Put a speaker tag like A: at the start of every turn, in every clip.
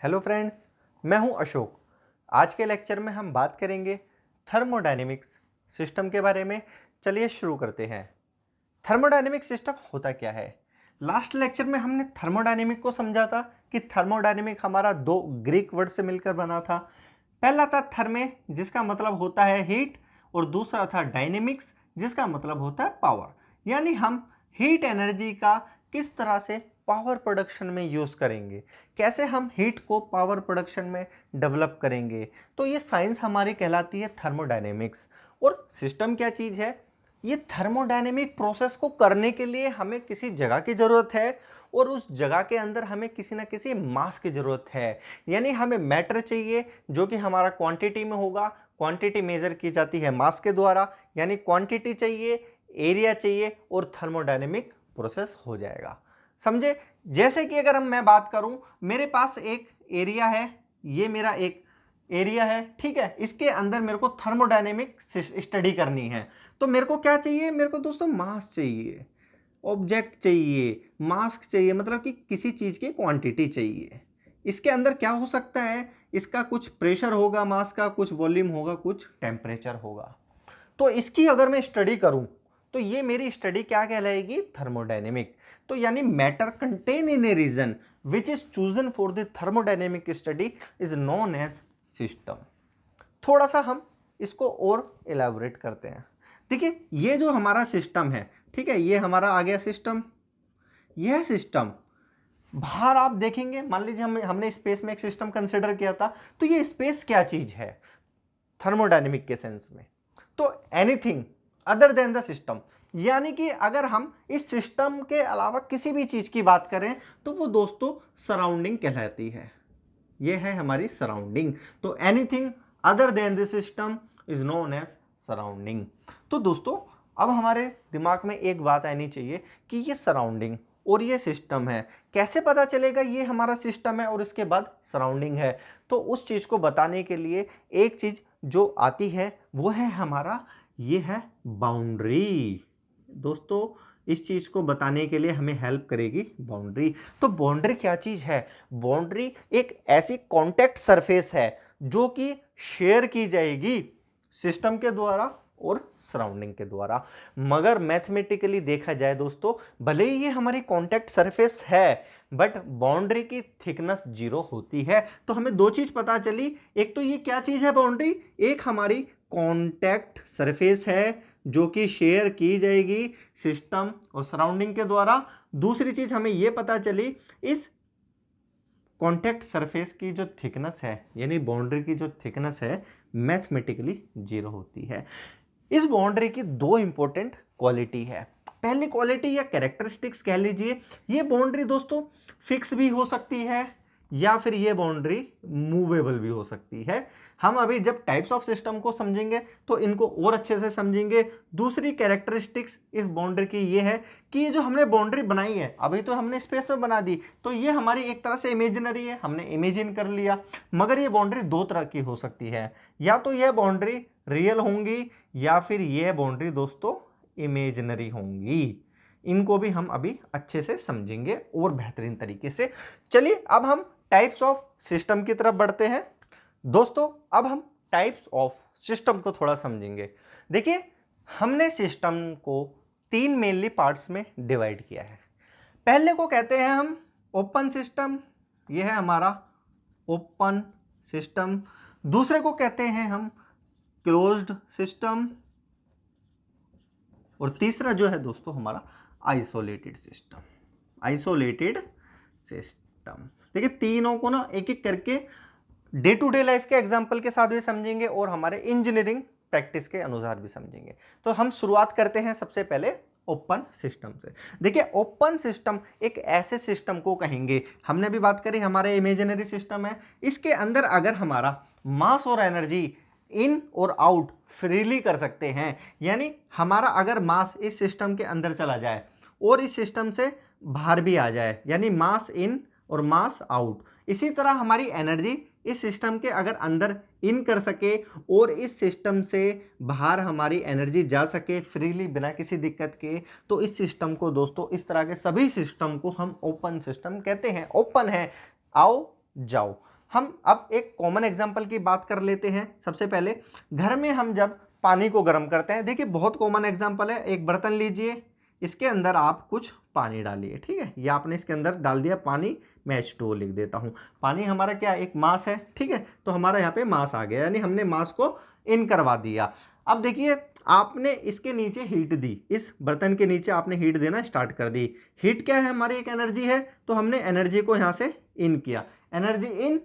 A: Hello friends, मैं हूं अशोक। आज के लेक्चर में हम बात करेंगे थर्मोडायनेमिक्स सिस्टम के बारे में। चलिए शुरू करते हैं। थर्मोडायनेमिक सिस्टम होता क्या है? लास्ट लेक्चर में हमने थर्मोडायनेमिक को समझा था कि थर्मोडायनेमिक हमारा दो ग्रीक वर्ड से मिलकर बना था। पहला था थर्मे, जिसका मतलब होता है हीट, और दूसरा था डायनेमिक्स, जिसका मतलब होता है पावर। यानी हम हीट एनर्जी का किस तरह से पावर प्रोडक्शन में यूज करेंगे, कैसे हम हीट को पावर प्रोडक्शन में डेवलप करेंगे। तो ये साइंस हमारी कहलाती है थर्मोडायनेमिक्स। और सिस्टम क्या चीज है? ये थर्मोडायनेमिक प्रोसेस को करने के लिए हमें किसी जगह की जरूरत है, और उस जगह के अंदर हमें किसी ना किसी मास की जरूरत है। यानी हमें मैटर चाहिए जो कि हमारा क्वांटिटी में होगा। क्वांटिटी मेजर की जाती है मास के द्वारा, यानी क्वांटिटी चाहिए, एरिया चाहिए, और थर्मोडायनेमिक प्रोसेस हो जाएगा। समझे? जैसे कि अगर मैं बात करूं, मेरे पास एक एरिया है, ये मेरा एक एरिया है, ठीक है। इसके अंदर मेरे को थर्मोडायनेमिक स्टडी करनी है। तो मेरे को क्या चाहिए? मेरे को दोस्तों मास चाहिए, ऑब्जेक्ट चाहिए, मास्क चाहिए, मतलब कि किसी चीज की क्वांटिटी चाहिए। इसके अंदर क्या हो सकता है? इसका कुछ प्रेशर होगा, मास का कुछ वॉल्यूम होगा, कुछ टेम्परेचर होगा। तो इसकी अगर मैं स्टडी करूं तो ये मेरी स्टडी क्या कहलाएगी? थर्मोडायनेमिक। तो यानी matter contain in a region which is chosen for the thermodynamic study is known as system. थोड़ा सा हम इसको और इलेबोरेट करते हैं। देखिए, ये जो हमारा सिस्टम है, ठीक है, ये हमारा आ गया सिस्टम। यह सिस्टम बाहर आप देखेंगे, मान लीजिए हमने स्पेस में एक सिस्टम कंसिडर किया था, तो ये स्पेस क्या चीज है थर्मोडायनेमिक के सेंस में? तो anything other than the system. यानी कि अगर हम इस सिस्टम के अलावा किसी भी चीज की बात करें तो वो दोस्तों सराउंडिंग कहलाती है। ये है हमारी सराउंडिंग। तो anything other than the system is known as surrounding. तो दोस्तों, अब हमारे दिमाग में एक बात आनी चाहिए कि ये सराउंडिंग और ये सिस्टम है, कैसे पता चलेगा ये हमारा सिस्टम है और इसके बाद सराउंडिंग है? तो उस चीज को बताने के लिए एक चीज जो आती है वो है हमारा, ये है बाउंड्री। दोस्तों, इस चीज को बताने के लिए हमें हेल्प करेगी बाउंड्री। तो बाउंड्री क्या चीज है? बाउंड्री एक ऐसी कॉन्टेक्ट सरफेस है जो कि शेयर की जाएगी सिस्टम के द्वारा और सराउंडिंग के द्वारा। मगर मैथमेटिकली देखा जाए दोस्तों, भले ही ये हमारी कॉन्टेक्ट सरफेस है, बट बाउंड्री की थिकनेस 0 होती है। तो हमें दो चीज पता चली, एक तो ये क्या चीज है बाउंड्री, एक हमारी कॉन्टेक्ट सरफेस है जो कि शेयर की जाएगी सिस्टम और सराउंडिंग के द्वारा। दूसरी चीज हमें यह पता चली, इस कॉन्टेक्ट सरफेस की जो थिकनेस है, यानी बाउंड्री की जो थिकनेस है, मैथमेटिकली 0 होती है। इस बाउंड्री की दो इंपॉर्टेंट क्वालिटी है। पहली क्वालिटी या कैरेक्टरिस्टिक्स कह लीजिए, ये बाउंड्री दोस्तों फिक्स भी हो सकती है या फिर ये बाउंड्री मूवेबल भी हो सकती है। हम अभी जब टाइप्स ऑफ सिस्टम को समझेंगे तो इनको और अच्छे से समझेंगे। दूसरी कैरेक्टरिस्टिक्स इस बाउंड्री की ये है कि ये जो हमने बाउंड्री बनाई है, अभी तो हमने स्पेस में बना दी, तो ये हमारी एक तरह से इमेजिनरी है, हमने इमेजिन कर लिया। मगर ये बाउंड्री दो तरह की हो सकती है, या तो यह बाउंड्री रियल होंगी या फिर यह बाउंड्री दोस्तों इमेजिनरी होंगी। इनको भी हम अभी अच्छे से समझेंगे और बेहतरीन तरीके से। चलिए अब हम टाइप्स ऑफ सिस्टम की तरफ बढ़ते हैं। दोस्तों, अब हम टाइप्स ऑफ सिस्टम को थोड़ा समझेंगे। देखिए, हमने सिस्टम को 3 मेनली पार्ट्स में डिवाइड किया है। पहले को कहते हैं हम ओपन सिस्टम, यह है हमारा ओपन सिस्टम। दूसरे को कहते हैं हम क्लोज्ड सिस्टम, और तीसरा जो है दोस्तों हमारा आइसोलेटेड सिस्टम। Isolated system. देखिए, तीनों को ना एक एक करके डे टू डे लाइफ के एग्जांपल के साथ भी समझेंगे और हमारे इंजीनियरिंग प्रैक्टिस के अनुसार भी समझेंगे। तो हम शुरुआत करते हैं सबसे पहले ओपन सिस्टम से। देखिए, ओपन सिस्टम एक ऐसे सिस्टम को कहेंगे, हमने भी बात करी हमारे इमेजिनरी सिस्टम है, इसके अंदर अगर हमारा मास और एनर्जी इन और आउट फ्रीली कर सकते हैं। यानी हमारा अगर मास इस सिस्टम के अंदर चला जाए और इस सिस्टम से बाहर भी आ जाए, यानी मास इन और मास आउट। इसी तरह हमारी एनर्जी इस सिस्टम के अगर अंदर इन कर सके और इस सिस्टम से बाहर हमारी एनर्जी जा सके फ्रीली बिना किसी दिक्कत के, तो इस सिस्टम को दोस्तों, इस तरह के सभी सिस्टम को हम ओपन सिस्टम कहते हैं। ओपन है, आओ जाओ। हम अब एक कॉमन एग्जांपल की बात कर लेते हैं। सबसे पहले घर में हम जब पानी को गर्म करते हैं, देखिए बहुत कॉमन एग्जांपल है। एक बर्तन लीजिए, इसके अंदर आप कुछ पानी डालिए, ठीक है, ये आपने इसके अंदर डाल दिया पानी, मैं H2O लिख देता हूँ। पानी हमारा क्या, एक मास है, ठीक है, तो हमारा यहाँ पे मास आ गया, यानी हमने मास को इन करवा दिया। अब देखिए आपने इसके नीचे हीट दी, इस बर्तन के नीचे आपने हीट देना स्टार्ट कर दी। हीट क्या है, हमारी एक एनर्जी है, तो हमने एनर्जी को यहाँ से इन किया। एनर्जी इन,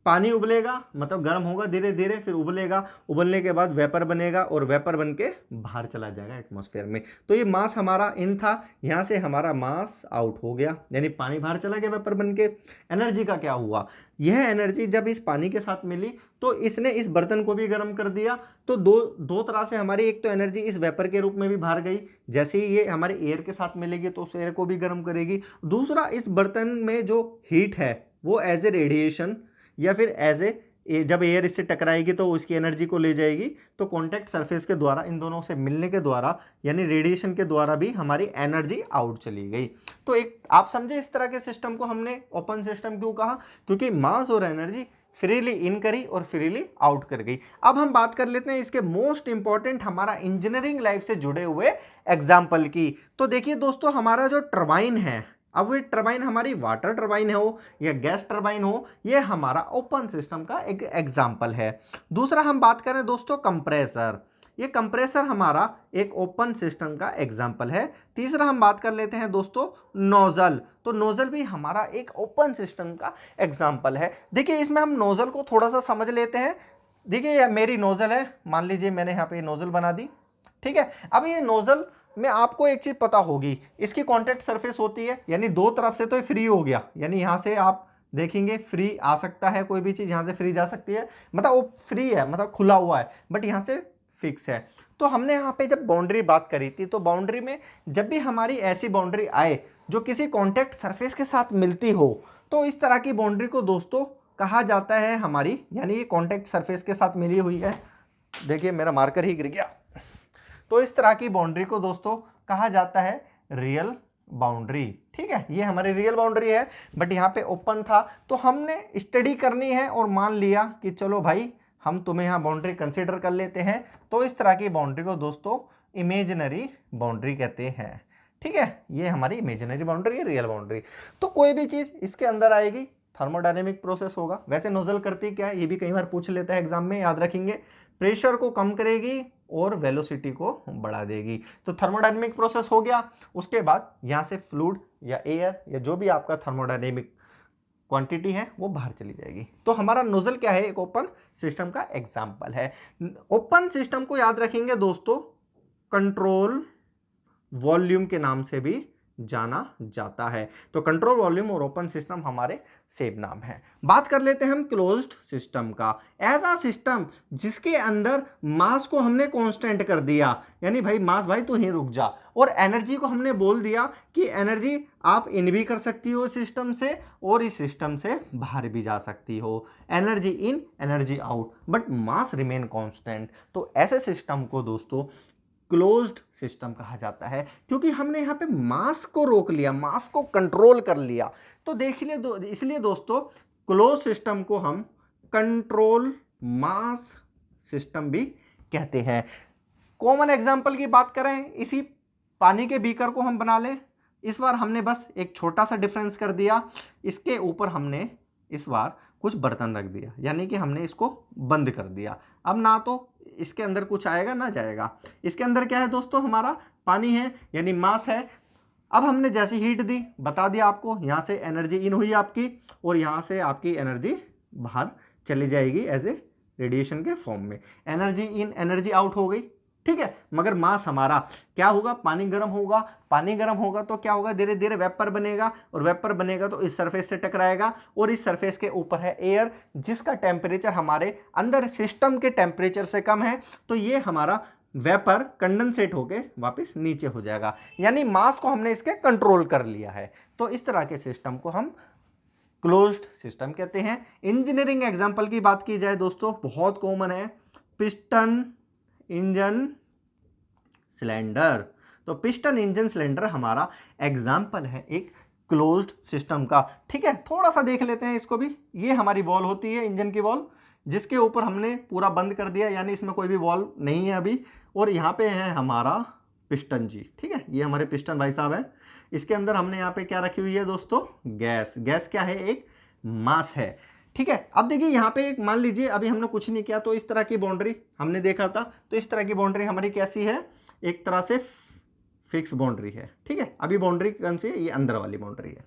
A: पानी उबलेगा मतलब गर्म होगा धीरे धीरे, फिर उबलेगा, उबलने के बाद वेपर बनेगा और वेपर बन के बाहर चला जाएगा एटमॉस्फेयर में। तो ये मास हमारा इन था, यहाँ से हमारा मास आउट हो गया, यानी पानी बाहर चला गया वेपर बन के। एनर्जी का क्या हुआ, यह एनर्जी जब इस पानी के साथ मिली तो इसने इस बर्तन को भी गर्म कर दिया। तो दो तरह से हमारी, एक तो एनर्जी इस वेपर के रूप में भी बाहर गई, जैसे ही ये हमारे एयर के साथ मिलेगी तो उस एयर को भी गर्म करेगी। दूसरा, इस बर्तन में जो हीट है वो एज ए रेडिएशन या फिर एज ए, जब एयर इससे टकराएगी तो उसकी एनर्जी को ले जाएगी। तो कॉन्टैक्ट सरफेस के द्वारा, इन दोनों से मिलने के द्वारा, यानी रेडिएशन के द्वारा भी हमारी एनर्जी आउट चली गई। तो एक आप समझे, इस तरह के सिस्टम को हमने ओपन सिस्टम क्यों कहा, क्योंकि मास और एनर्जी फ्रीली इन करी और फ्रीली आउट कर गई। अब हम बात कर लेते हैं इसके मोस्ट इंपॉर्टेंट, हमारा इंजीनियरिंग लाइफ से जुड़े हुए एग्जाम्पल की। तो देखिए दोस्तों, हमारा जो टरबाइन है, अब वो टरबाइन हमारी वाटर टरबाइन हो या गैस टरबाइन हो, ये हमारा ओपन सिस्टम का एक एग्जाम्पल है। दूसरा हम बात करें दोस्तों कंप्रेसर, ये कंप्रेसर हमारा एक ओपन सिस्टम का एग्जाम्पल है। तीसरा हम बात कर लेते हैं दोस्तों नोजल, तो नोजल भी हमारा एक ओपन सिस्टम का एग्जाम्पल है। देखिए इसमें हम नोजल को थोड़ा सा समझ लेते हैं। देखिए मेरी नोजल है, मान लीजिए मैंने यहाँ पे नोजल बना दी, ठीक है। अब ये नोजल में आपको एक चीज पता होगी, इसकी कॉन्टैक्ट सरफेस होती है, यानी दो तरफ से तो फ्री हो गया, यानी यहां से आप देखेंगे फ्री आ सकता है, कोई भी चीज यहां से फ्री जा सकती है, मतलब वो फ्री है, मतलब खुला हुआ है, बट यहां से फिक्स है। तो हमने यहाँ पे जब बाउंड्री बात करी थी, तो बाउंड्री में जब भी हमारी ऐसी बाउंड्री आए जो किसी कॉन्टैक्ट सरफेस के साथ मिलती हो, तो इस तरह की बाउंड्री को दोस्तों कहा जाता है हमारी, यानी ये कॉन्टैक्ट सरफेस के साथ मिली हुई है। देखिए मेरा मार्कर ही गिर गया। तो इस तरह की बाउंड्री को दोस्तों कहा जाता है रियल बाउंड्री, ठीक है, ये हमारी रियल बाउंड्री है, बट यहाँ पे ओपन था, तो हमने स्टडी करनी है और मान लिया कि चलो भाई हम तुम्हें यहाँ बाउंड्री कंसीडर कर लेते हैं। तो इस तरह की बाउंड्री को दोस्तों इमेजिनरी बाउंड्री कहते हैं, ठीक है, ये हमारी इमेजिनरी बाउंड्री है, रियल बाउंड्री। तो कोई भी चीज इसके अंदर आएगी, थर्मोडायनेमिक प्रोसेस होगा। वैसे नोजल करती क्या है, ये भी कई बार पूछ लेता है एग्जाम में, याद रखेंगे, प्रेशर को कम करेगी और वेलोसिटी को बढ़ा देगी। तो थर्मोडायनेमिक प्रोसेस हो गया। उसके बाद यहाँ से फ्लूइड या एयर या जो भी आपका थर्मोडायनेमिक क्वांटिटी है वो बाहर चली जाएगी। तो हमारा नोजल क्या है, एक ओपन सिस्टम का एग्जाम्पल है। ओपन सिस्टम को याद रखेंगे दोस्तों कंट्रोल वॉल्यूम के नाम से भी जाना जाता है। तो कंट्रोल वॉल्यूम और ओपन सिस्टम हमारे सेम नाम है। बात कर लेते हैं हम क्लोज्ड सिस्टम का। ऐसा सिस्टम जिसके अंदर मास को हमने कांस्टेंट कर दिया, यानी भाई मास भाई तू ही रुक जा, और एनर्जी को हमने बोल दिया कि एनर्जी आप इन भी कर सकती हो सिस्टम से और इस सिस्टम से बाहर भी जा सकती हो, energy in energy out, but mass remain constant. तो ऐसे सिस्टम को दोस्तों क्लोज्ड सिस्टम कहा जाता है, क्योंकि हमने यहाँ पे मास को रोक लिया, मास को कंट्रोल कर लिया। तो देखिए इसलिए दोस्तों क्लोज सिस्टम को हम कंट्रोल मास सिस्टम भी कहते हैं। कॉमन एग्जांपल की बात करें, इसी पानी के बीकर को हम बना लें। इस बार हमने बस एक छोटा सा डिफरेंस कर दिया, इसके ऊपर हमने इस बार कुछ बर्तन रख दिया, यानी कि हमने इसको बंद कर दिया। अब ना तो इसके अंदर कुछ आएगा ना जाएगा। इसके अंदर क्या है दोस्तों, हमारा पानी है, यानी मास है। अब हमने जैसी हीट दी, बता दिया आपको, यहाँ से एनर्जी इन हुई आपकी और यहाँ से आपकी एनर्जी बाहर चली जाएगी एज ए रेडिएशन के फॉर्म में। एनर्जी इन एनर्जी आउट हो गई, ठीक है, मगर मास हमारा क्या होगा, पानी गर्म होगा। पानी गर्म होगा तो क्या होगा, धीरे धीरे वेपर बनेगा, और वेपर बनेगा तो इस सरफेस से टकराएगा, और इस सरफेस के ऊपर है एयर, जिसका टेम्परेचर हमारे अंदर सिस्टम के टेम्परेचर से कम है। तो ये हमारा वेपर कंडेंसेट होके वापस नीचे हो जाएगा, यानी मास को हमने इसके कंट्रोल कर लिया है। तो इस तरह के सिस्टम को हम क्लोज्ड सिस्टम कहते हैं। इंजीनियरिंग एग्जाम्पल की बात की जाए दोस्तों, बहुत कॉमन है, पिस्टन इंजन सिलेंडर। तो पिस्टन इंजन सिलेंडर हमारा एग्जाम्पल है एक क्लोज्ड सिस्टम का। ठीक है, थोड़ा सा देख लेते हैं इसको भी। ये हमारी वॉल होती है, इंजन की वॉल, जिसके ऊपर हमने पूरा बंद कर दिया, यानी इसमें कोई भी वॉल्व नहीं है अभी। और यहाँ पे है हमारा पिस्टन जी। ठीक है, ये हमारे पिस्टन भाई साहब है। इसके अंदर हमने यहाँ पे क्या रखी हुई है दोस्तों, गैस। गैस क्या है, एक मास है। ठीक है, अब देखिए यहाँ पे एक, मान लीजिए अभी हमने कुछ नहीं किया तो इस तरह की बाउंड्री हमने देखा था, तो इस तरह की बाउंड्री हमारी कैसी है, एक तरह से फिक्स बाउंड्री है। ठीक है, अभी बाउंड्री कौन सी है, ये अंदर वाली बाउंड्री है।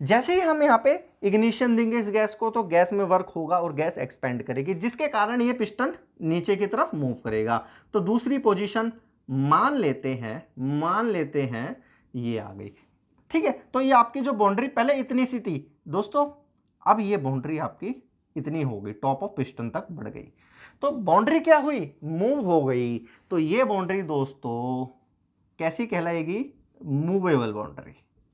A: जैसे ही हम यहाँ पे इग्निशन देंगे इस गैस को, तो गैस में वर्क होगा और गैस एक्सपेंड करेगी, जिसके कारण ये पिस्टन नीचे की तरफ मूव करेगा। तो दूसरी पोजीशन मान लेते हैं ये आ गई। ठीक है, तो ये आपकी जो बाउंड्री पहले इतनी सी थी दोस्तों, अब ये बाउंड्री आपकी इतनी हो गई, टॉप ऑफ पिस्टन तक बढ़ गई। तो बाउंड्री क्या हुई, मूव हो गई। तो ये बाउंड्री दोस्तों कैसी कहलाएगी, मूवेबल बाउंड्री।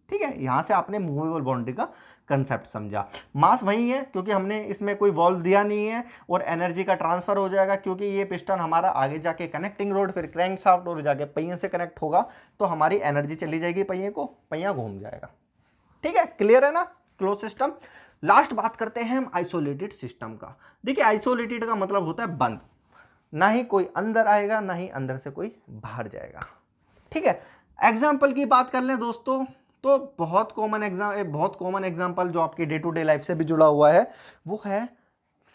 A: ठीक है, यहां से आपने मूवेबल बाउंड्री का कंसेप्ट समझा। मास वही है क्योंकि हमने इसमें कोई वॉल्व दिया नहीं है, और एनर्जी का ट्रांसफर हो जाएगा क्योंकि ये पिस्टन हमारा आगे जाके कनेक्टिंग रोड, फिर क्रैंकशाफ्ट और जाके पहिए से कनेक्ट होगा, तो हमारी एनर्जी चली जाएगी पहिए को, पहिया घूम जाएगा। ठीक है, क्लियर है ना, क्लोज सिस्टम। लास्ट बात करते हैं हम आइसोलेटेड सिस्टम का। देखिए आइसोलेटेड का मतलब होता है बंद, ना ही कोई अंदर आएगा ना ही अंदर से कोई बाहर जाएगा। ठीक है, एग्जाम्पल की बात कर लें दोस्तों, तो बहुत कॉमन एग्जाम्पल जो आपकी डे टू डे लाइफ से भी जुड़ा हुआ है वो है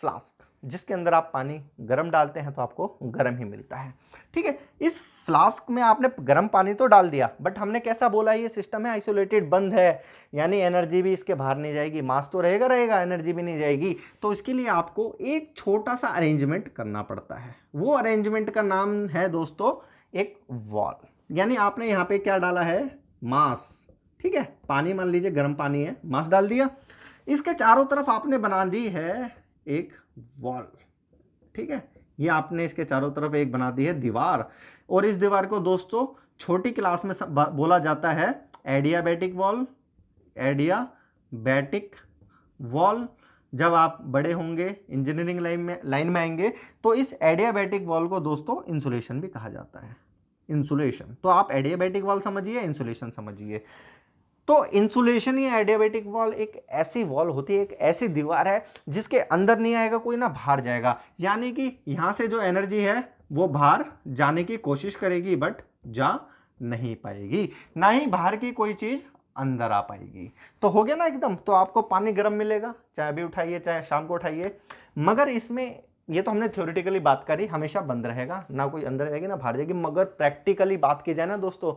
A: फ्लास्क, जिसके अंदर आप पानी गर्म डालते हैं तो आपको गर्म ही मिलता है। ठीक है, इस फ्लास्क में आपने गर्म पानी तो डाल दिया, बट हमने कैसा बोला, ये सिस्टम है आइसोलेटेड, बंद है, यानी एनर्जी भी इसके बाहर नहीं जाएगी, मास तो रहेगा, एनर्जी भी नहीं जाएगी। तो इसके लिए आपको एक छोटा सा अरेंजमेंट करना पड़ता है। वो अरेंजमेंट का नाम है दोस्तों एक वॉल। यानी आपने यहाँ पे क्या डाला है, मास। ठीक है, पानी मान लीजिए गर्म पानी है, मास डाल दिया, इसके चारों तरफ आपने बना दी है एक वॉल। ठीक है, ये आपने इसके चारों तरफ एक बना दी है दीवार, और इस दीवार को दोस्तों छोटी क्लास में बोला जाता है एडियाबैटिक वॉल। एडियाबैटिक वॉल, जब आप बड़े होंगे इंजीनियरिंग लाइन में आएंगे तो इस एडियाबैटिक वॉल को दोस्तों इंसुलेशन भी कहा जाता है। इंसुलेशन, तो आप एडियाबैटिक वॉल समझिए, इंसुलेशन समझिए। तो इंसुलेशन या एडियाबैटिक वॉल एक ऐसी वॉल होती है, एक ऐसी दीवार है जिसके अंदर नहीं आएगा कोई, ना बाहर जाएगा। यानी कि यहां से जो एनर्जी है वो बाहर जाने की कोशिश करेगी बट जा नहीं पाएगी, ना ही बाहर की कोई चीज अंदर आ पाएगी। तो हो गया ना एकदम। तो आपको पानी गर्म मिलेगा, चाहे अभी उठाइए चाहे शाम को उठाइए, मगर इसमें ये तो हमने थ्योरेटिकली बात करी, हमेशा बंद रहेगा, ना कोई अंदर जाएगी ना बाहर जाएगी। मगर प्रैक्टिकली बात की जाए ना दोस्तों,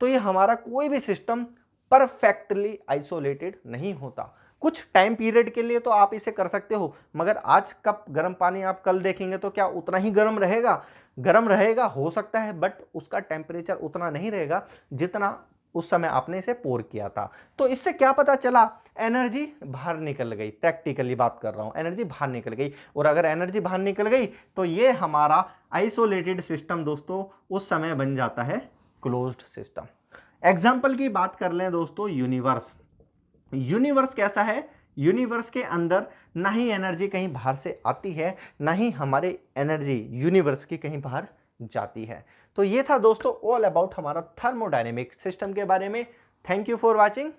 A: तो ये हमारा कोई भी सिस्टम परफेक्टली आइसोलेटेड नहीं होता। कुछ टाइम पीरियड के लिए तो आप इसे कर सकते हो, मगर आज का गर्म पानी आप कल देखेंगे तो क्या उतना ही गर्म रहेगा? गर्म रहेगा हो सकता है, बट उसका टेम्परेचर उतना नहीं रहेगा जितना उस समय आपने इसे पोर किया था। तो इससे क्या पता चला, एनर्जी बाहर निकल गई। प्रैक्टिकली बात कर रहा हूं, एनर्जी बाहर निकल गई। और अगर एनर्जी बाहर निकल गई तो ये हमारा आइसोलेटेड सिस्टम दोस्तों उस समय बन जाता है क्लोज्ड सिस्टम। एग्जाम्पल की बात कर लें दोस्तों, यूनिवर्स। यूनिवर्स कैसा है? यूनिवर्स के अंदर ना ही एनर्जी कहीं बाहर से आती है, ना ही हमारे एनर्जी यूनिवर्स की कहीं बाहर जाती है। तो ये था दोस्तों ऑल अबाउट हमारा थर्मोडायनेमिक सिस्टम के बारे में। Thank you for watching.